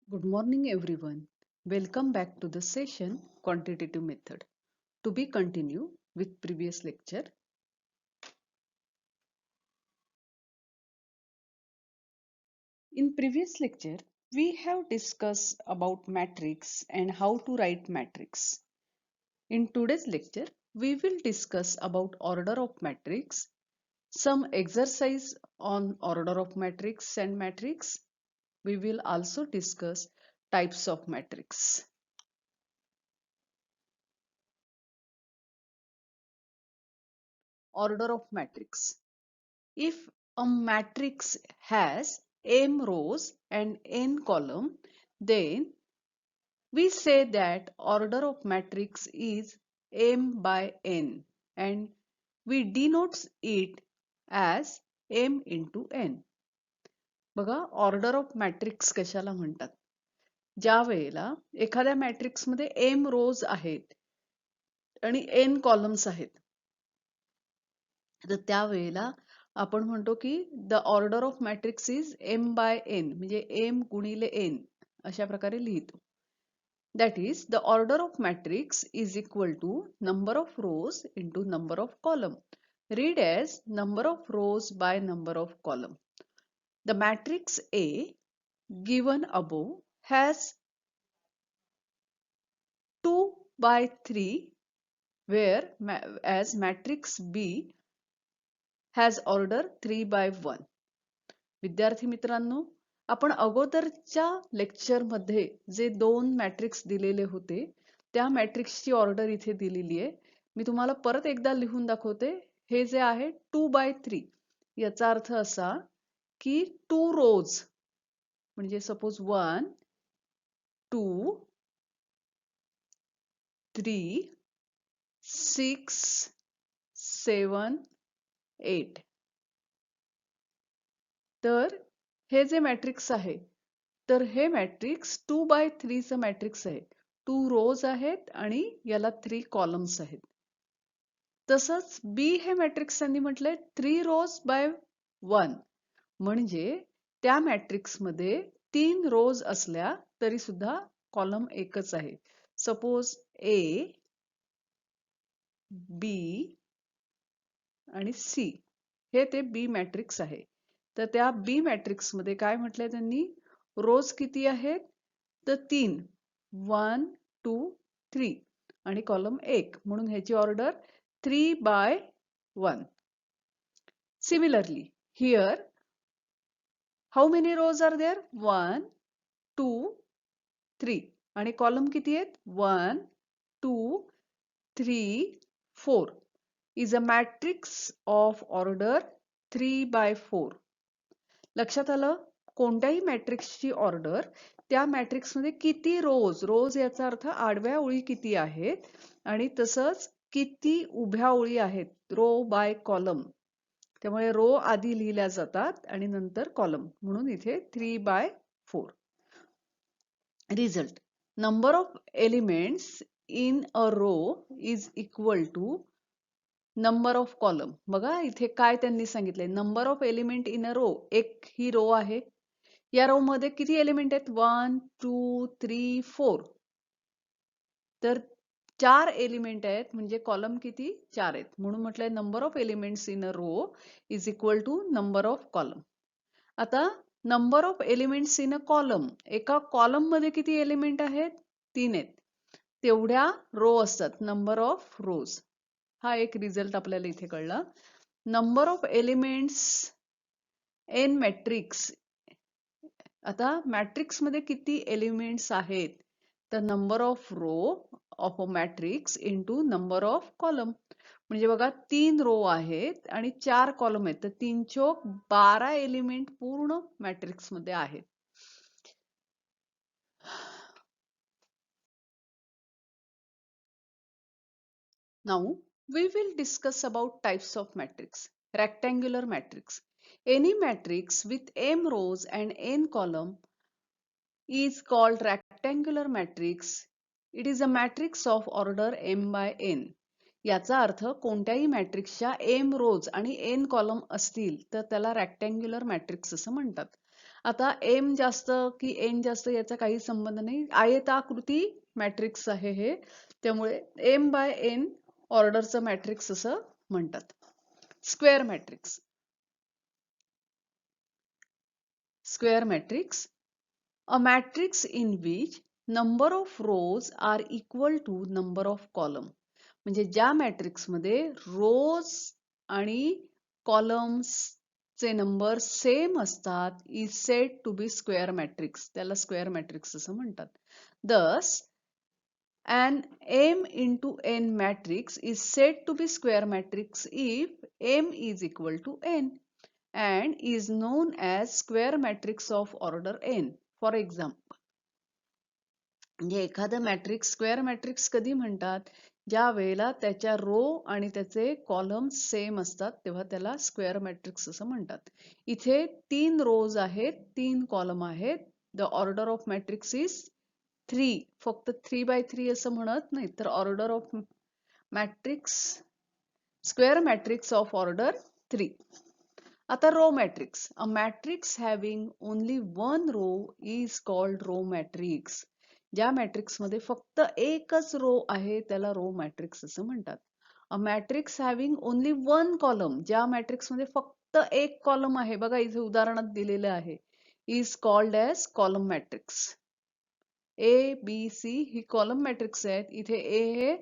Good morning, everyone. Welcome back to the session Quantitative Method. To be continued with previous lecture. In previous lecture, we have discussed about matrix and how to write matrix. In today's lecture, we will discuss about order of matrix, some exercise on order of matrix and matrix. We will also discuss types of matrix. Order of matrix. If a matrix has m rows and n column, then we say that order of matrix is m by n and we denote it as m into n. बघा order of matrix कशाला म्हणतात? ज्या वेळेला एखाद्या matrix मध्ये m रोज आहेत आणि n columns आहेत, तर त्यावेळेला आपण म्हणतो की the order of matrix is m by n, म्हणजे m गुणिले n अशा प्रकारे लिहितो. That is the order of matrix is equal to number of rows into number of column. Read as number of rows by number of column. The matrix A given above has 2 by 3, whereas matrix B has order 3 by 1. विद्यार्थी मित्रांनो, आपण अगोदरच्या lecture मध्ये जे दोन matrix दिलेले होते त्या मॅट्रिक्सची ऑर्डर इथे दिलेली आहे. मी तुम्हाला परत एकदा लिहून दाखवते. हे जे आहे 2 by 3, याचा अर्थ असा की 2 रोज म्हणजे सपोज 1 2 3 6 7 8. तर हे जे मॅट्रिक्स आहे, तर हे मॅट्रिक्स 2 by 3 चं मॅट्रिक्स आहे. 2 रोज आहेत आणि याला 3 कॉलम्स आहेत. तसंच बी हे मॅट्रिक्स त्यांनी म्हटलंय 3 रोज बाय 1, म्हणजे त्या मॅट्रिक्स मध्ये 3 रोज असल्या तरी सुद्धा कॉलम एकच आहे. सपोज ए बी आणि सी हे ते बी मॅट्रिक्स आहे. तर त्या बी मॅट्रिक्स मध्ये काय म्हटलंय त्यांनी, रोज किती आहेत, तर 3 1 2 3 आणि कॉलम 1, म्हणून ह्याची order 3 by 1. Similarly, here how many rows are there? 1 2 3 आणि कॉलम किती आहेत, 1 2 3 4 is a matrix of order 3 by 4. लक्षात आलं? कोणत्याही मॅट्रिक्सची ऑर्डर त्या मॅट्रिक्स मध्ये किती रोज, रोज याचा अर्थ आडव्या ओळी किती आहेत आणि तसंच किती उभ्या ओळी आहेत, रो बाय कॉलम. त्यामुळे रो आधी लिहिल्या जातात आणि नंतर कॉलम, म्हणून इथे 3 by 4. Result, number of elements in a row is equal to number of column. बघा इथे काय त्यांनी सांगितलंय, number of element in a row. एक ही रो आहे, या रो मध्ये किती एलिमेंट आहेत, 1 2 3 4. तर 4 एलिमेंट आहेत, म्हणजे कॉलम किती, 4 आहेत, म्हणून म्हटलंय number of elements in a row is equal to number of column. आता number of elements in a column, एका कॉलम मध्ये किती एलिमेंट आहेत, 3 आहेत, तेवढ्या रो असतात, नंबर ऑफ रोज. हा एक रिझल्ट आपल्याला इथे कळला. Number of elements in matrix, आता मॅट्रिक्स मध्ये किती एलिमेंट्स आहेत, तर number of row of a matrix into number of column. म्हणजे बघा 3 रो आहेत आणि 4 कॉलम आहेत, तर 3 चोक 12 एलिमेंट पूर्ण मॅट्रिक्स मध्ये आहेत. Now we will discuss about types of matrix. Rectangular matrix. Any matrix with m rows and n column is called rectangular matrix. It is a matrix of order m by n. याचा अर्थ कोणत्याही मॅट्रिक्सच्या m रोज आणि n column असतील तर त्याला rectangular matrix असं म्हणतात. आता एम जास्त की एन जास्त याचा काही संबंध नाही. आयताकृती मॅट्रिक्स आहे हे, त्यामुळे एम बाय एन ऑर्डरचं मॅट्रिक्स असं म्हणतात. Square matrix. Square matrix. A matrix in which number of rows are equal to number of column. म्हणजे ज्या मॅट्रिक्स मध्ये रोज आणि कॉलम्स चे नंबर सेम असतात is said to be square matrix. त्याला स्क्वेअर मॅट्रिक्स असं म्हणतात. Thus, an m into n matrix is said to be square matrix if m is equal to n and is known as square matrix of order n. For example, म्हणजे एखादं matrix square matrix कधी म्हणतात, ज्या वेळेला त्याच्या row आणि त्याचे column same असतात तेव्हा त्याला स्क्वेअर मॅट्रिक्स असं म्हणतात. इथे 3 रोज आहेत, 3 कॉलम आहेत. The order of matrix is 3. फक्त 3/3 असं म्हणत नाही, तर order of matrix square matrix of order 3. आता row matrix. A matrix having only one row is called row matrix. ज्या मॅट्रिक्स मध्ये फक्त एकच रो आहे त्याला रो मॅट्रिक्स असं म्हणतात. A matrix having only one column. ज्या मॅट्रिक्स मध्ये फक्त एक कॉलम आहे, बघा इथे उदाहरणात दिलेलं आहे, is called as column matrix. A B C ही कॉलम मॅट्रिक्स आहेत. इथे ए हे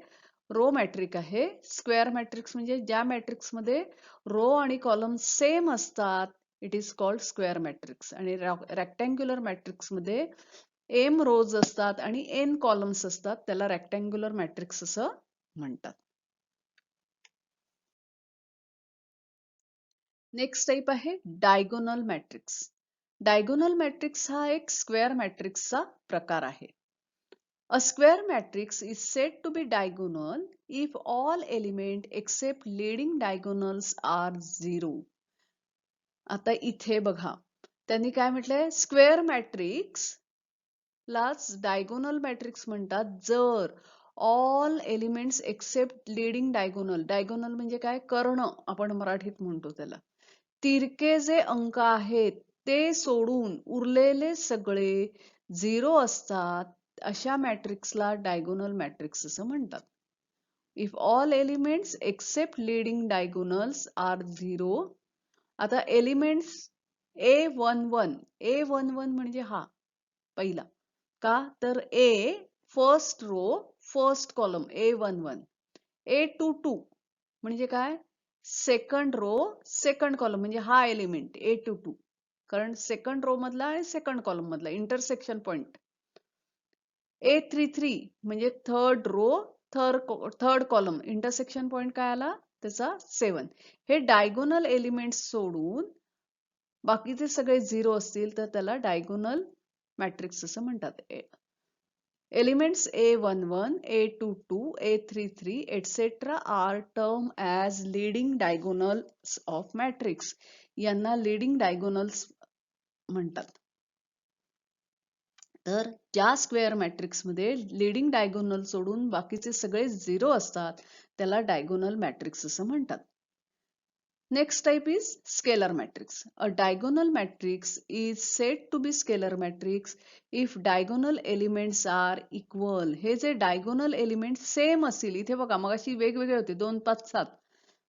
रो मॅट्रिक आहे. स्क्वेअर मॅट्रिक्स म्हणजे ज्या मॅट्रिक्स मध्ये रो आणि कॉलम सेम असतात, it is called square matrix. आणि रेक्टँग्युलर मॅट्रिक्स मध्ये एम रोज असतात आणि एन कॉलम्स असतात, त्याला रेक्टँग्युलर मॅट्रिक्स असं म्हणतात. नेक्स्ट टाइप आहे डायगोनल मॅट्रिक्स. डायगोनल मॅट्रिक्स हा एक स्क्वेअर मॅट्रिक्सचा प्रकार आहे. A square matrix is said to be diagonal if all elements except leading diagonals are 0. आता इथे बघा, त्यांनी काय म्हटलंय, स्क्वेअर मॅट्रिक्स लाच डायगोनल मॅट्रिक्स म्हणतात जर all elements except leading diagonal. Diagonal म्हणजे काय, कर्ण आपण मराठीत म्हणतो त्याला. तिरके जे अंक आहेत ते सोडून उरलेले सगळे 0 असतात, अशा मॅट्रिक्सला डायगोनल मॅट्रिक्स असं म्हणतात. If all elements except leading diagonals are 0. आता एलिमेंट्स A11 म्हणजे हा पहिला, का तर A first row first column A11. A22 म्हणजे काय, सेकंड रो सेकंड कॉलम म्हणजे हा एलिमेंट A22, कारण सेकंड रो मधला आणि सेकंड कॉलम मधला इंटरसेक्शन पॉइंट. A33 म्हणजे third row third column, intersection point काय आला त्याचा 7. हे डायगोनल एलिमेंट्स सोडून बाकीचे सगळे 0 असतील तर त्याला डायगोनल मॅट्रिक्स असं म्हणतात. Elements A11, A22, A33, etc. are termed as leading diagonals of matrix. यांना leading diagonals म्हणतात. तर ज्या स्क्वेअर मॅट्रिक्स मध्ये लीडिंग डायगोनल सोडून बाकीचे सगळे 0 असतात त्याला डायगोनल मॅट्रिक्स असं म्हणतात. Next type is scalar matrix. A diagonal matrix is said to be scalar matrix if diagonal elements are equal. हे जे diagonal elements सेम असतील, इथे बघा मगाशी वेगवेगळे होते 2 5 7,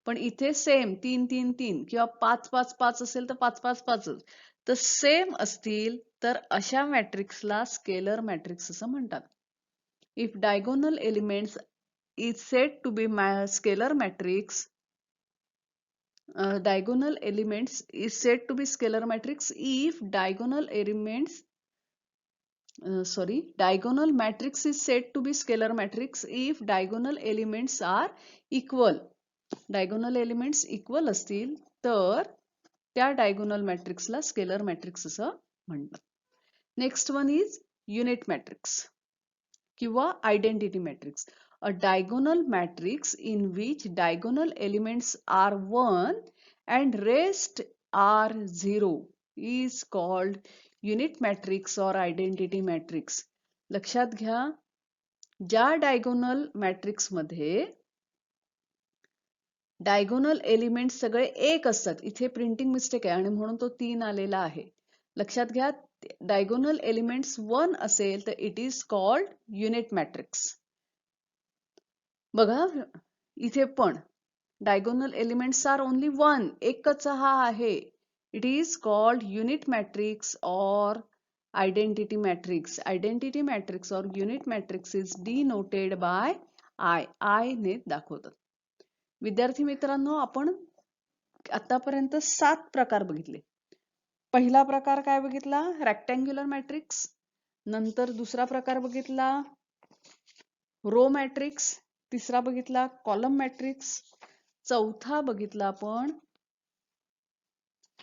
पण इथे सेम 3 3 3 किंवा 5 5 5 असेल तर 5 5 5 तर सेम असतील तर अशा मॅट्रिक्सला स्केलर मॅट्रिक्स असं म्हणतात. If diagonal elements is said to be scalar matrix, diagonal elements is said to be scalar matrix if diagonal elements diagonal matrix is said to be scalar matrix if diagonal elements are equal. diagonal elements equal असतील तर त्या diagonal matrix ला scalar matrix असं म्हणतात. Next one is unit matrix किंवा identity matrix. A diagonal matrix in which diagonal elements are 1 and rest are 0 is called unit matrix or identity matrix. लक्षात घ्या, ज्या डायगोनल मॅट्रिक्स मध्ये diagonal element सगळे एक असतात, इथे प्रिंटिंग मिस्टेक आहे आणि म्हणून तो 3 आलेला आहे. लक्षात घ्या, डायगोनल एलिमेंट्स 1 असेल तर it is called unit matrix. बघा इथे पण डायगोनल एलिमेंट्स आर ओनली 1, एकच हा आहे. It is called unit matrix और आयडेंटिटी मॅट्रिक्स. आयडेंटिटी मॅट्रिक्स और unit matrix is denoted by I ने दाखवतात. विद्यार्थी मित्रांनो, आपण आतापर्यंत 7 प्रकार बघितले. पहिला प्रकार काय बघितला? Rectangular matrix. नंतर दुसरा प्रकार बघितला रो मॅट्रिक्स. तिसरा बघितला कॉलम मॅट्रिक्स. चौथा बघितला आपण,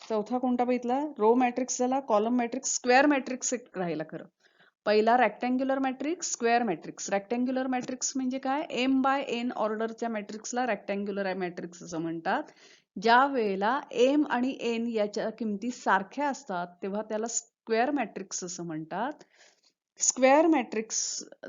चौथा कोणता बघितला? रो मॅट्रिक्स झाला, कॉलम मॅट्रिक्स, स्क्वेअर मॅट्रिक्स एक राहिला खरं. पहिला rectangular matrix, square matrix. Rectangular matrix म्हणजे काय? m बाय n ऑर्डरच्या मॅट्रिक्सला रेक्टँग्युलर मॅट्रिक्स असं म्हणतात. ज्या वेळेला m आणि n याच्या किमती सारख्या असतात तेव्हा त्याला स्क्वेअर मॅट्रिक्स असं म्हणतात. स्क्वेअर मॅट्रिक्स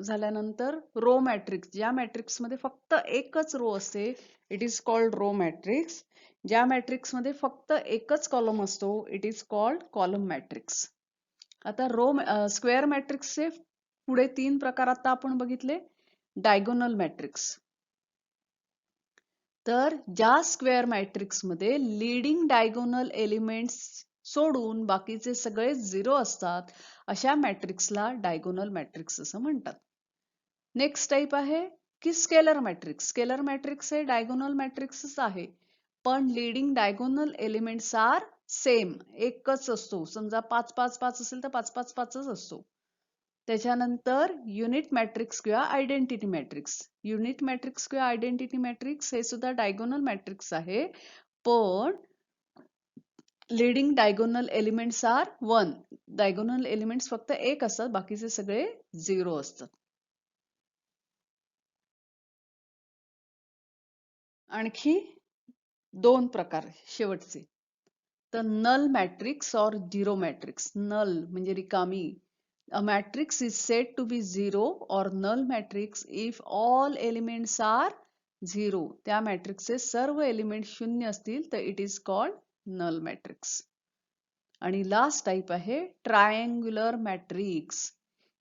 झाल्यानंतर रो मॅट्रिक्स, ज्या मॅट्रिक्स मध्ये फक्त एकच रो असते, it is called row matrix. ज्या मॅट्रिक्स मध्ये फक्त एकच कॉलम असतो, it is called column matrix. आता स्क्वेअर मॅट्रिक्सचे पुढे 3 प्रकार आता आपण बघितले. Diagonal matrix. तर ज्या स्क्वेअर मॅट्रिक्स मध्ये लीडिंग डायगोनल एलिमेंट्स सोडून बाकीचे सगळे 0 असतात, अशा मॅट्रिक्सला डायगोनल मॅट्रिक्स असं म्हणतात. नेक्स्ट टाइप आहे की स्केलर मॅट्रिक्स. स्केलर मॅट्रिक्स हे डायगोनल मॅट्रिक्सच आहे, पण leading diagonal elements are same, एकच असतो. समजा 5 5 5 असेल तर 5 5 5च असतो. त्याच्यानंतर युनिट मॅट्रिक्स किंवा आयडेंटिटी मॅट्रिक्स. युनिट मॅट्रिक्स किंवा आयडेंटिटी मॅट्रिक्स हे सुद्धा डायगोनल मॅट्रिक्स आहे, पण leading diagonal elements are 1. Diagonal elements फक्त एक असतात, बाकीचे सगळे 0 असतात. आणखी 2 प्रकार शेवटचे. तर नल मॅट्रिक्स और झिरो मॅट्रिक्स. नल म्हणजे रिकामी. A matrix is said to be zero or null matrix if all elements are zero. त्या मॅट्रिक्सचे सर्व एलिमेंट शून्य असतील तर it is called null matrix. आणि लास्ट टाइप आहे triangular matrix.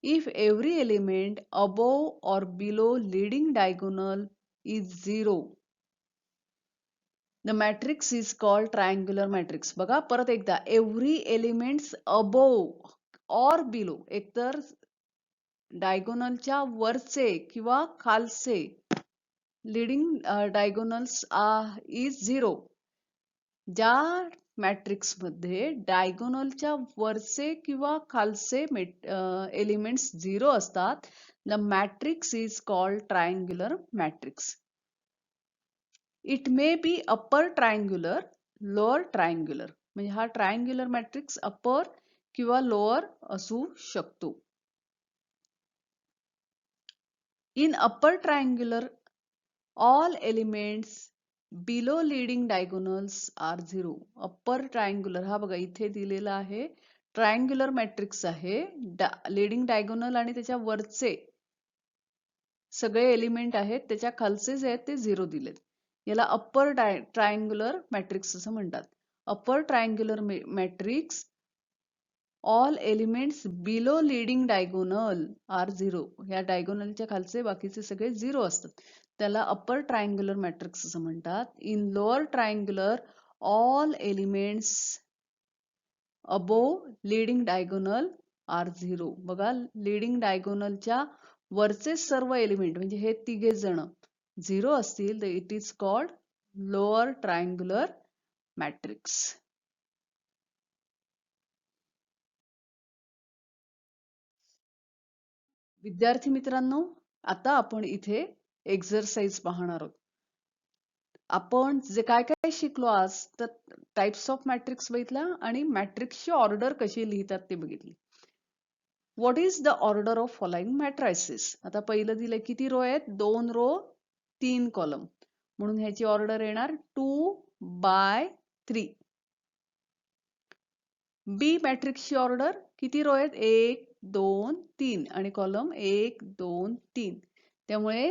If every element above or below leading diagonal is zero, the matrix is called triangular matrix. बघा परत एकदा, every elements above or below, एकतर डायगोनलच्या वरचे किंवा खालचे, लीडिंग डायगोनल्स इज झिरो. ज्या मॅट्रिक्स मध्ये डायगोनलच्या वरचे किंवा खालचे एलिमेंट्स 0 असतात, the matrix is called triangular matrix. It may be upper triangular, lower triangular. म्हणजे हा ट्रायंग्युलर मॅट्रिक्स अपर किंवा लोअर असू शकतो. In upper triangular, all elements below leading diagonals are zero. Upper triangular हा बघा इथे दिलेला आहे, ट्रायंग्युलर मॅट्रिक्स आहे. लीडिंग डायगोनल आणि त्याच्या वरचे सगळे एलिमेंट आहेत, त्याच्या खालचे जे आहेत ते 0 दिलेत. याला अप्पर ट्रायंग्युलर मॅट्रिक्स असं म्हणतात. Upper triangular matrix, all elements below leading diagonal are 0. ह्या डायगोनलच्या खालचे बाकीचे सगळे 0 असतात, त्याला अप्पर ट्रायंग्युलर मॅट्रिक्स असं म्हणतात. In lower triangular, all elements above leading diagonal are 0. बघा लीडिंग डायगोनलच्या वरचे सर्व एलिमेंट म्हणजे हे तिघे जण 0 असतील तर it is called lower triangular matrix. विद्यार्थी मित्रांनो, आता आपण इथे एक्सरसाइज पाहणार आहोत. आपण जे काय काय शिकलो आज, तर टाइप्स ऑफ मॅट्रिक्स बघितला आणि मॅट्रिक्सची ऑर्डर कशी लिहितात ते बघितली. What is the order of following matrices? आता पहिलं दिलंय किती रो आहेत? 2 रो 3 कॉलम, म्हणून ह्याची ऑर्डर येणार 2 by 3. बी मॅट्रिक्सची ऑर्डर किती रो आहेत? 1 2 3 आणि कॉलम 1 2 3, त्यामुळे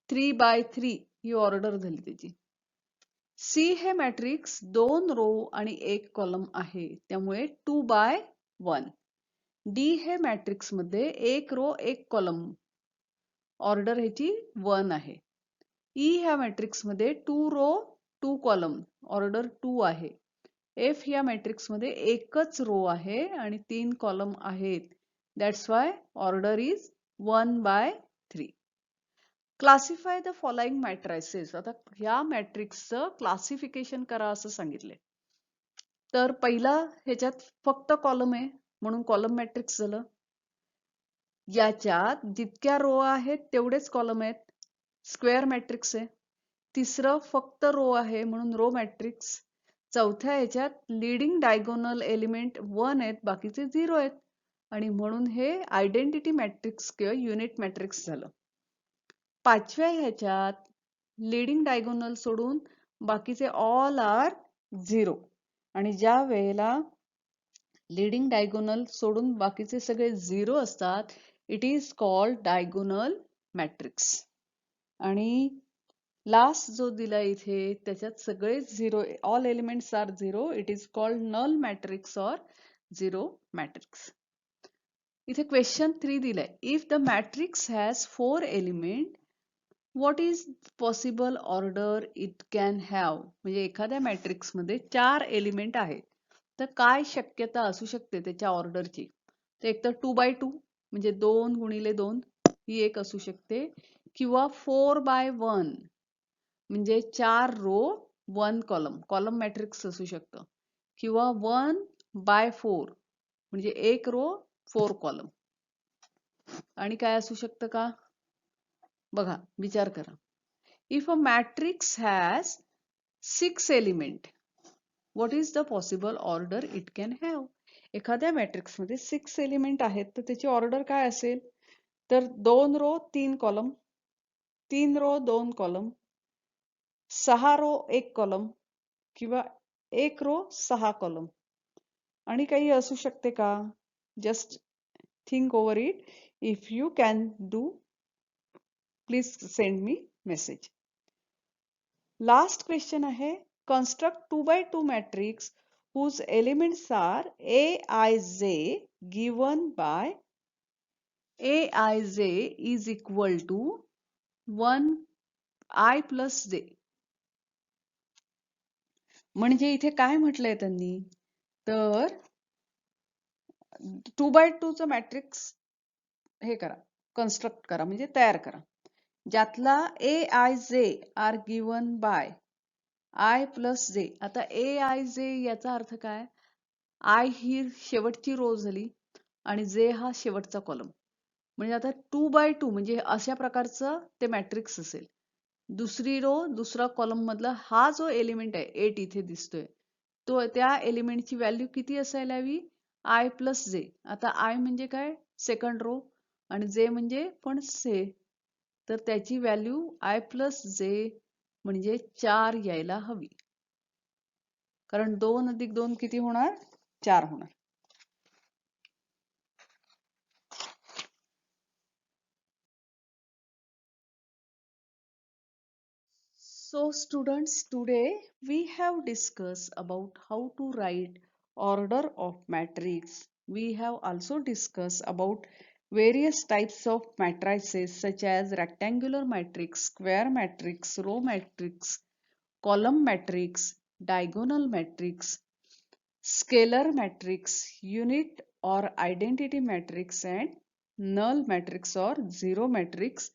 3 by 3 ही ऑर्डर झाली त्याची. सी हे मॅट्रिक्स 2 रो आणि 1 कॉलम आहे, त्यामुळे 2/1. डी हे मॅट्रिक्स मध्ये 1 रो 1 कॉलम, ऑर्डर ह्याची 1 आहे. ई ह्या मॅट्रिक्स मध्ये 2 रो 2 कॉलम, ऑर्डर 2 आहे. एफ या मॅट्रिक्स मध्ये एकच रो आहे आणि 3 कॉलम आहेत, that's why order is 1/3. Classify the following matrices. आता ह्या मॅट्रिक्सचं क्लासिफिकेशन करा असं सांगितलंय. तर पहिला ह्याच्यात फक्त कॉलम आहे म्हणून कॉलम मॅट्रिक्स झालं. याच्यात जितक्या रो आहेत तेवढेच कॉलम आहेत, स्क्वेअर मॅट्रिक्स आहे. तिसरं फक्त रो आहे म्हणून रो मॅट्रिक्स. चौथ्या ह्याच्यात लीडिंग डायगोनल एलिमेंट 1 आहेत, बाकीचे 0 आहेत आणि म्हणून हे आयडेंटिटी मॅट्रिक्स किंवा युनिट मॅट्रिक्स झालं. पाचव्या ह्याच्यात लीडिंग डायगोनल सोडून बाकीचे ऑल आर 0 आणि ज्या वेळेला लीडिंग डायगोनल सोडून बाकीचे सगळे 0 असतात, it is called diagonal matrix. आणि लास्ट जो दिला इथे त्याच्यात सगळे 0, all elements are 0, it is called null matrix or 0 matrix. इथे क्वेश्चन 3 दिलाय. If the matrix has 4 element, what is possible order it can have. म्हणजे एखाद्या मॅट्रिक्स मध्ये 4 एलिमेंट आहेत, तर काय शक्यता असू शकते त्याच्या ऑर्डरची. तर एक तर 2/2 म्हणजे 2 गुणिले 2 ही एक असू शकते, किंवा 4/1 म्हणजे 4 रो 1 कॉलम, कॉलम मॅट्रिक्स असू शकतं, किंवा 1/4 म्हणजे 1 रो 4 कॉलम. आणि काय असू शकतं का बघा, विचार करा. If a matrix has 6 element, what is the possible order it can have. एखाद्या मॅट्रिक्स मध्ये 6 एलिमेंट आहेत, तर त्याची ऑर्डर काय असेल. तर 2 row 3 column, 3 row 2 column, 6 row 1 column, किंवा 1 रो 6 कॉलम. आणि काही असू शकते का. Just think over it. If you can do, please send me message. Last question आहे. construct 2/2 matrix whose elements are aij given by aij is equal to 1 I plus j. म्हणजे इथे काय म्हटलंय त्यांनी, तर 2/2 चं मॅट्रिक्स हे करा, कन्स्ट्रक्ट करा म्हणजे तयार करा, ज्यातला aij are given by I plus j. आता aij याचा अर्थ काय, I ही शेवटची रो झाली आणि जे हा शेवटचा कॉलम. म्हणजे आता 2/2 म्हणजे अशा प्रकारचं ते मॅट्रिक्स असेल. दुसरी रो दुसरा कॉलम मधला हा जो एलिमेंट आहे 8 इथे दिसतोय, तो त्या एलिमेंटची व्हॅल्यू किती असायला हवी, I प्लस जे. आता I म्हणजे काय, सेकंड रो, आणि जे म्हणजे पण से, तर त्याची व्हॅल्यू I प्लस जे म्हणजे 4 यायला हवी, कारण 2 अधिक 2 किती होणार, 4 होणार. So students, today we have discussed about how to write order of matrix. We have also discussed about various types of matrices such as rectangular matrix, square matrix, row matrix, column matrix, diagonal matrix, scalar matrix, unit or identity matrix, and null matrix or zero matrix.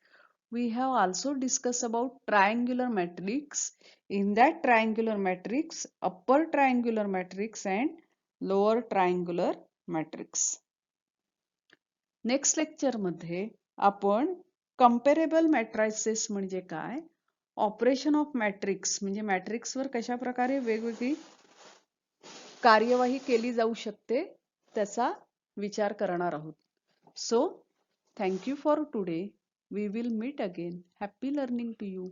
We have also discussed about triangular matrix. In that triangular matrix, upper triangular matrix and lower triangular matrix. Next lecture मध्ये आपण comparable matrices म्हणजे काय, operation of matrix म्हणजे मॅट्रिक्सवर कशा प्रकारे वेगवेगळी कार्यवाही केली जाऊ शकते त्याचा विचार करणार आहोत. So thank you for today. We will meet again. Happy learning to you.